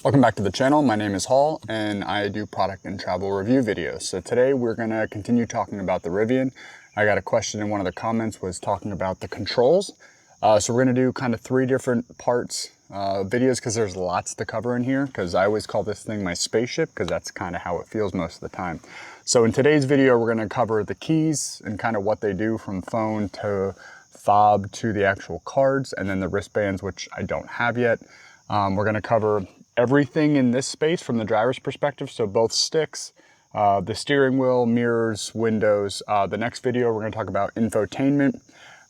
Welcome back to the channel. My name is Hall and I do product and travel review videos. So today we're going to continue talking about the Rivian. I got a question in one of the comments was talking about the controls. So we're going to do kind of three different parts videos because there's lots to cover in here, because I always call this thing my spaceship because that's kind of how it feels most of the time. So in today's video we're going to cover the keys and kind of what they do from phone to fob to the actual cards, and then the wristbands, which I don't have yet. We're going to cover everything in this space from the driver's perspective, so both sticks, the steering wheel, mirrors, windows. The next video we're going to talk about infotainment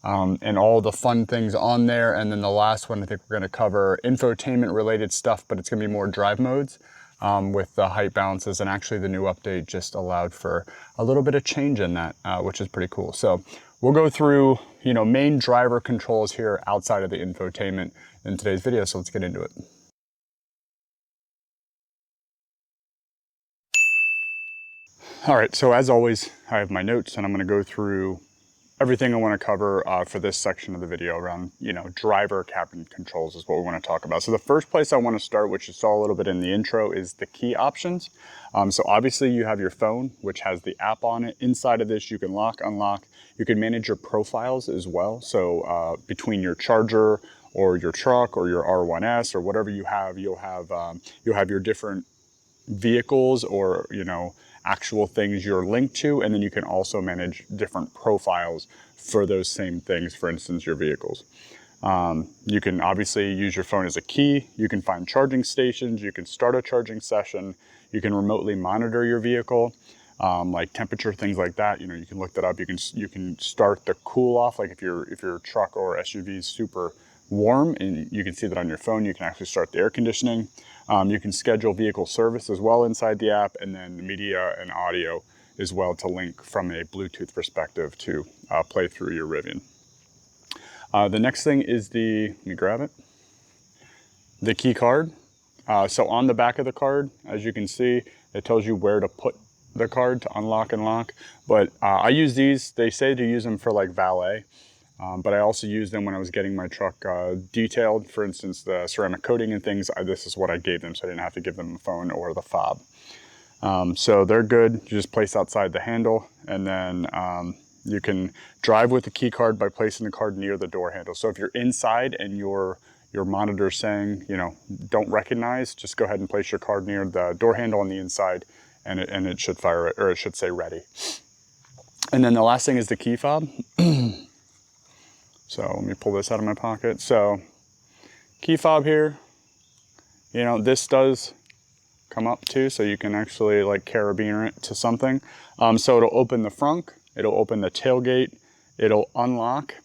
and all the fun things on there, and then the last one I think we're going to cover infotainment related stuff, but it's going to be more drive modes with the height balances, and actually the new update just allowed for a little bit of change in that, which is pretty cool. So we'll go through main driver controls here outside of the infotainment in today's video, so let's get into it. All right, so as always, I have my notes and I'm gonna go through everything I wanna cover for this section of the video around, driver cabin controls is what we wanna talk about. So the first place I wanna start, which you saw a little bit in the intro, is the key options. So obviously you have your phone, which has the app on it. Inside of this, you can lock, unlock. You can manage your profiles as well. So between your Charger or your truck or your R1S or whatever you have, you'll have your different vehicles or actual things you're linked to, and then you can also manage different profiles for those same things, for instance your vehicles. You can obviously use your phone as a key. You can find charging stations, you can start a charging session, you can remotely monitor your vehicle, like temperature, things like that. You can look that up. You can start the cool off, like if your truck or SUV is super warm and you can see that on your phone, you can actually start the air conditioning. You can schedule vehicle service as well inside the app, and then media and audio as well to link from a Bluetooth perspective to play through your Rivian. The next thing is let me grab it, the key card. So on the back of the card, as you can see, it tells you where to put the card to unlock and lock. But I use these, they say to use them for like valet. But I also used them when I was getting my truck detailed. For instance, the ceramic coating and things, this is what I gave them, so I didn't have to give them a phone or the fob. So they're good. You just place outside the handle, and then you can drive with the key card by placing the card near the door handle. So if you're inside and your monitor is saying, don't recognize, just go ahead and place your card near the door handle on the inside, and it should fire it, or it should say ready. And then the last thing is the key fob. So let me pull this out of my pocket. So key fob here, this does come up too, so you can actually like carabiner it to something. So it'll open the frunk, it'll open the tailgate, it'll unlock.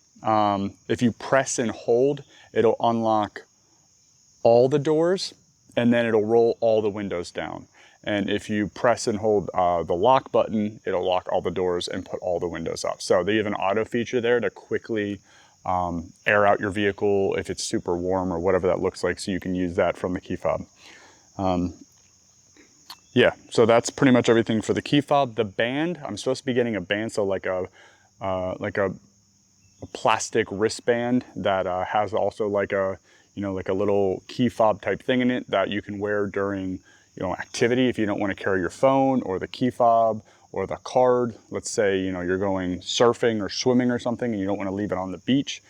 If you press and hold, it'll unlock all the doors, and then it'll roll all the windows down. And if you press and hold the lock button, it'll lock all the doors and put all the windows up. So they have an auto feature there to quickly air out your vehicle if it's super warm or whatever that looks like, so you can use that from the key fob. Yeah, so that's pretty much everything for the key fob. The band, I'm supposed to be getting a band, so like a plastic wristband that has also like a little key fob type thing in it that you can wear during activity if you don't want to carry your phone or the key fob or the card. Let's say you're going surfing or swimming or something and you don't want to leave it on the beach.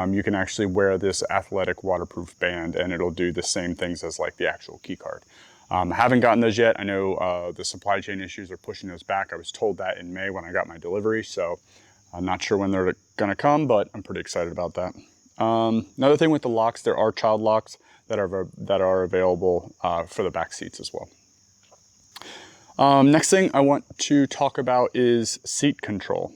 You can actually wear this athletic waterproof band and it'll do the same things as like the actual key card. I haven't gotten those yet. I know the supply chain issues are pushing those back. I was told that in May when I got my delivery, so I'm not sure when they're gonna come, but I'm pretty excited about that. Another thing with the locks, there are child locks that are available for the back seats as well. Next thing I want to talk about is seat control.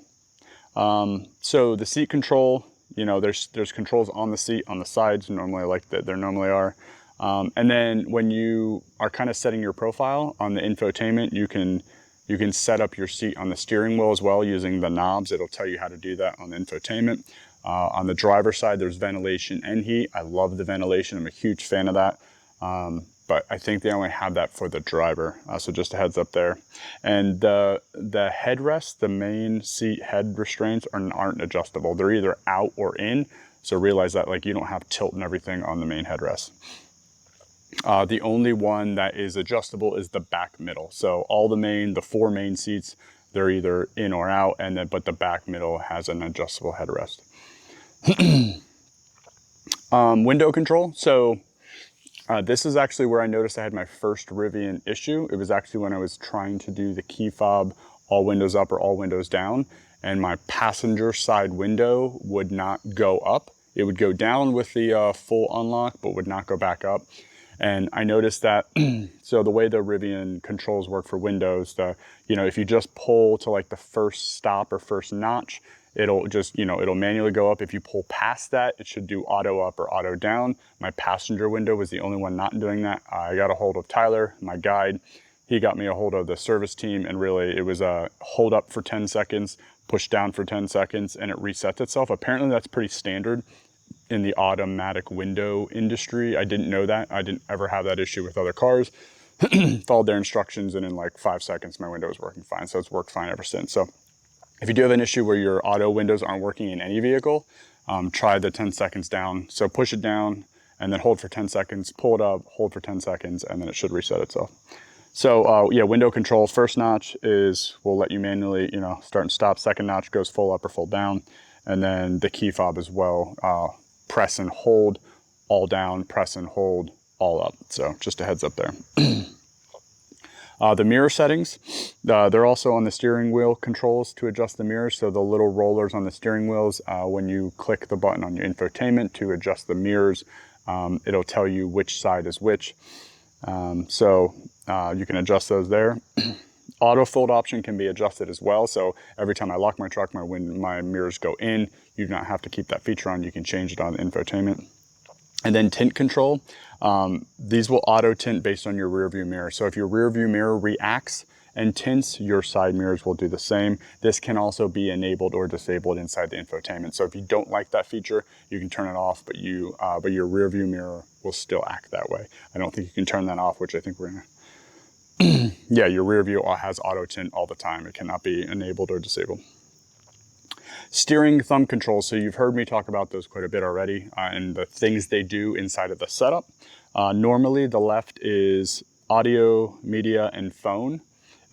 So the seat control, there's controls on the seat, on the sides, normally like there normally are. And then when you are kind of setting your profile on the infotainment, you can set up your seat on the steering wheel as well using the knobs. It'll tell you how to do that on the infotainment. On the driver's side, there's ventilation and heat. I love the ventilation. I'm a huge fan of that. But I think they only have that for the driver. So just a heads up there. And the headrest, the main seat head restraints aren't adjustable. They're either out or in. So realize that like you don't have tilt and everything on the main headrest. The only one that is adjustable is the back middle. So all the 4 main seats, they're either in or out, but the back middle has an adjustable headrest. Window control. So this is actually where I noticed I had my first Rivian issue. It was actually when I was trying to do the key fob all windows up or all windows down, and my passenger side window would not go up. It would go down with the full unlock, but would not go back up. And I noticed that, so the way the Rivian controls work for windows, if you just pull to like the first stop or first notch, it'll just, it'll manually go up. If you pull past that, it should do auto up or auto down. My passenger window was the only one not doing that. I got a hold of Tyler, my guide. He got me a hold of the service team, and really it was a hold up for 10 seconds, push down for 10 seconds, and it resets itself. Apparently that's pretty standard in the automatic window industry. I didn't know that. I didn't ever have that issue with other cars. Followed their instructions, and in like 5 seconds, my window was working fine. So it's worked fine ever since. So if you do have an issue where your auto windows aren't working in any vehicle, try the 10 seconds down. So push it down and then hold for 10 seconds, pull it up, hold for 10 seconds, and then it should reset itself. So yeah, window control, first notch will let you manually, start and stop. Second notch goes full up or full down. And then the key fob as well, press and hold all down, press and hold all up. So just a heads up there. The mirror settings, they're also on the steering wheel controls to adjust the mirrors. So the little rollers on the steering wheels, when you click the button on your infotainment to adjust the mirrors, it'll tell you which side is which. So you can adjust those there. Auto fold option can be adjusted as well. So every time I lock my truck, my mirrors go in. You do not have to keep that feature on. You can change it on the infotainment. And then tint control. These will auto tint based on your rear view mirror. So if your rear view mirror reacts and tints, your side mirrors will do the same. This can also be enabled or disabled inside the infotainment. So if you don't like that feature, you can turn it off, but your rear view mirror will still act that way. I don't think you can turn that off, which I think we're gonna. Yeah, your rear view has auto tint all the time. It cannot be enabled or disabled. Steering thumb controls. So you've heard me talk about those quite a bit already, and the things they do inside of the setup. Normally the left is audio, media, and phone.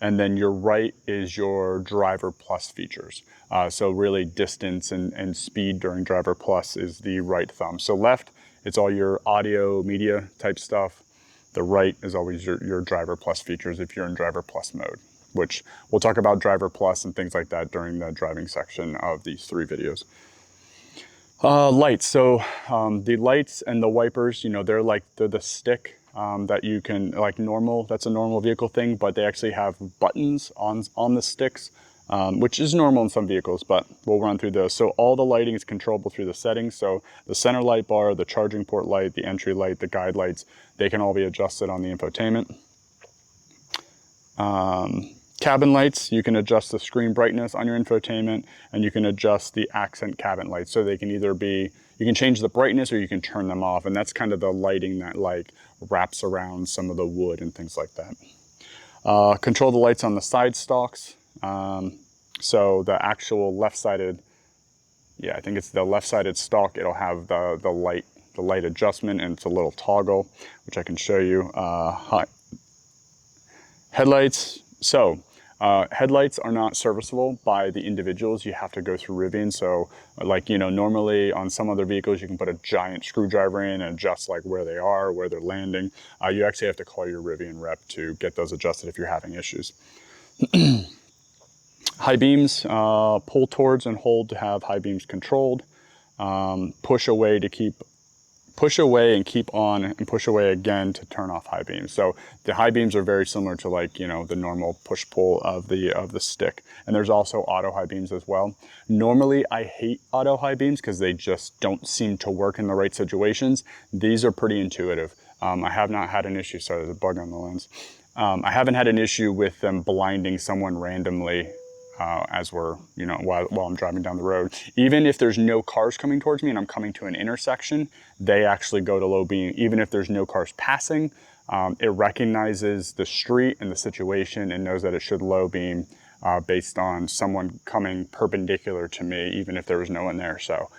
And then your right is your driver plus features. So really distance and speed during driver plus is the right thumb. So left, it's all your audio, media type stuff. The right is always your driver plus features if you're in driver plus mode, which we'll talk about driver plus and things like that during the driving section of these 3 videos. Lights. So the lights and the wipers, they're the stick that you can, like normal, that's a normal vehicle thing, but they actually have buttons on the sticks, which is normal in some vehicles, but we'll run through those. So all the lighting is controllable through the settings. So the center light bar, the charging port light, the entry light, the guide lights, they can all be adjusted on the infotainment. Cabin lights, you can adjust the screen brightness on your infotainment, and you can adjust the accent cabin lights. So they can either be, you can change the brightness or you can turn them off. And that's kind of the lighting that like wraps around some of the wood and things like that. Control the lights on the side stalks. So the actual left-sided, I think it's the left-sided stalk, it'll have the light adjustment, and it's a little toggle, which I can show you. Headlights. So headlights are not serviceable by the individuals. You have to go through Rivian. So like, normally on some other vehicles, you can put a giant screwdriver in and adjust like where they are, where they're landing. You actually have to call your Rivian rep to get those adjusted if you're having issues. High beams, pull towards and hold to have high beams controlled. Push away and keep on, and push away again to turn off high beams. So the high beams are very similar to like, the normal push pull of the stick. And there's also auto high beams as well. Normally I hate auto high beams because they just don't seem to work in the right situations. These are pretty intuitive. I have not had an issue, sorry, there's a bug on the lens. I haven't had an issue with them blinding someone randomly as we're, while I'm driving down the road. Even if there's no cars coming towards me and I'm coming to an intersection, they actually go to low beam. Even if there's no cars passing, it recognizes the street and the situation and knows that it should low beam based on someone coming perpendicular to me, even if there was no one there. So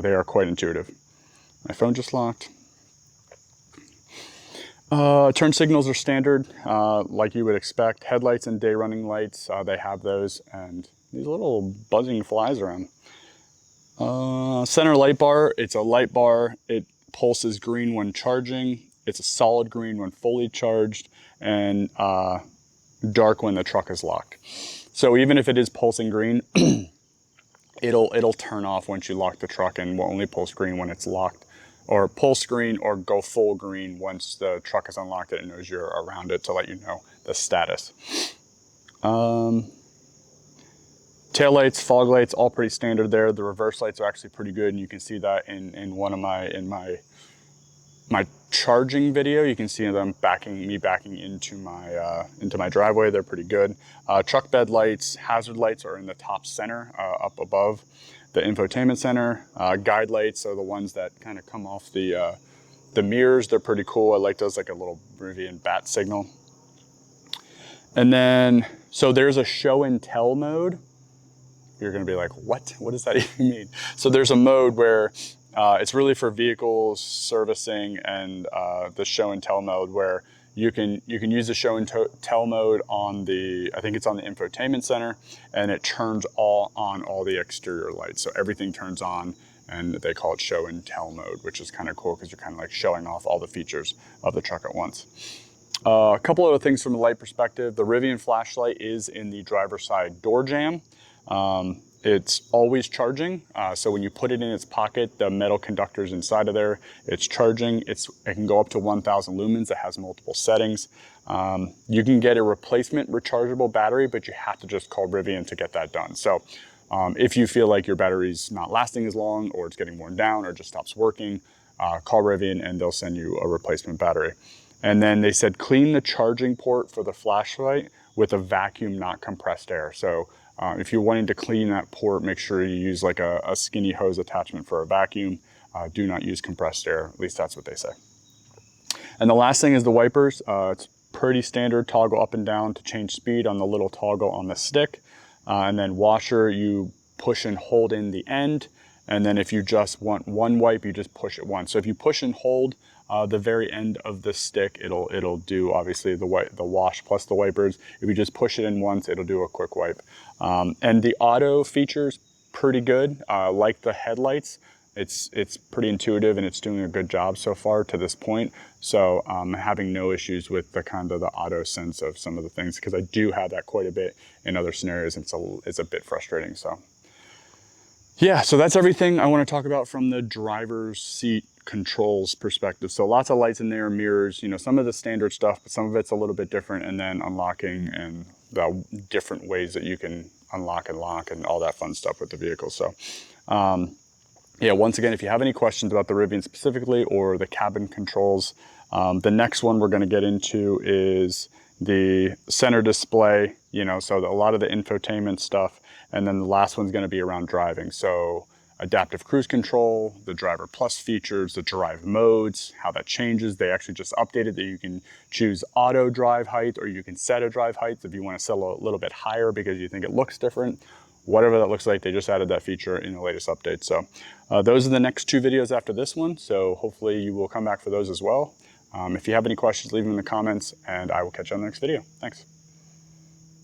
they are quite intuitive. My phone just locked. Turn signals are standard, like you would expect. Headlights and day running lights, they have those, and these little buzzing flies around. Center light bar, it's a light bar. It pulses green when charging. It's a solid green when fully charged, and dark when the truck is locked. So even if it is pulsing green, it'll turn off once you lock the truck and will only pulse green when it's locked, or pulse green or go full green once the truck is unlocked and it knows you're around it to let you know the status. Tail lights, fog lights, all pretty standard there. The reverse lights are actually pretty good, and you can see that in one of my charging video. You can see them backing into my driveway. They're pretty good. Truck bed lights, hazard lights are in the top center, up above the infotainment center. Guide lights are the ones that kind of come off the mirrors. They're pretty cool. I like those, like a little Rivian bat signal. And then, so there's a show and tell mode. You're gonna be like, what? What does that even mean? So there's a mode where it's really for vehicles, servicing, and the show and tell mode, where you can use the show and tell mode on the, I think it's on the infotainment center, and it turns on all the exterior lights. So everything turns on, and they call it show and tell mode, which is kind of cool because you're kind of like showing off all the features of the truck at once. A couple other things from a light perspective. The Rivian flashlight is in the driver's side door jamb. It's always charging, so when you put it in its pocket, the metal conductor's inside of there, it's charging. It can go up to 1,000 lumens. It has multiple settings. You can get a replacement rechargeable battery, but you have to just call Rivian to get that done. So if you feel like your battery's not lasting as long, or it's getting worn down, or just stops working, call Rivian and they'll send you a replacement battery. And then they said clean the charging port for the flashlight with a vacuum, not compressed air. So if you're wanting to clean that port, make sure you use like a skinny hose attachment for a vacuum. Do not use compressed air, at least that's what they say. And the last thing is the wipers. It's pretty standard, toggle up and down to change speed on the little toggle on the stick. And then washer, you push and hold in the end. And then if you just want one wipe, you just push it once. So if you push and hold the very end of the stick, it'll do obviously the wash plus the wipers. If you just push it in once, it'll do a quick wipe. And the auto features pretty good. Like the headlights, it's pretty intuitive and it's doing a good job so far to this point. So I'm having no issues with the kind of the auto sense of some of the things, because I do have that quite a bit in other scenarios. It's a bit frustrating. So yeah, so that's everything I want to talk about from the driver's seat controls perspective. So lots of lights in there, mirrors, you know, some of the standard stuff, but some of it's a little bit different, and then unlocking and the different ways that you can unlock and lock and all that fun stuff with the vehicle. So yeah, once again, if you have any questions about the Rivian specifically or the cabin controls, the next one we're going to get into is the center display, you know, so a lot of the infotainment stuff. And then the last one's going to be around driving. So adaptive cruise control, the driver plus features, the drive modes, how that changes. They actually just updated that you can choose auto drive height, or you can set a drive height if you want to set a little bit higher because you think it looks different. Whatever that looks like, they just added that feature in the latest update. So those are the next two videos after this one. So hopefully you will come back for those as well. If you have any questions, leave them in the comments, and I will catch you on the next video. Thanks.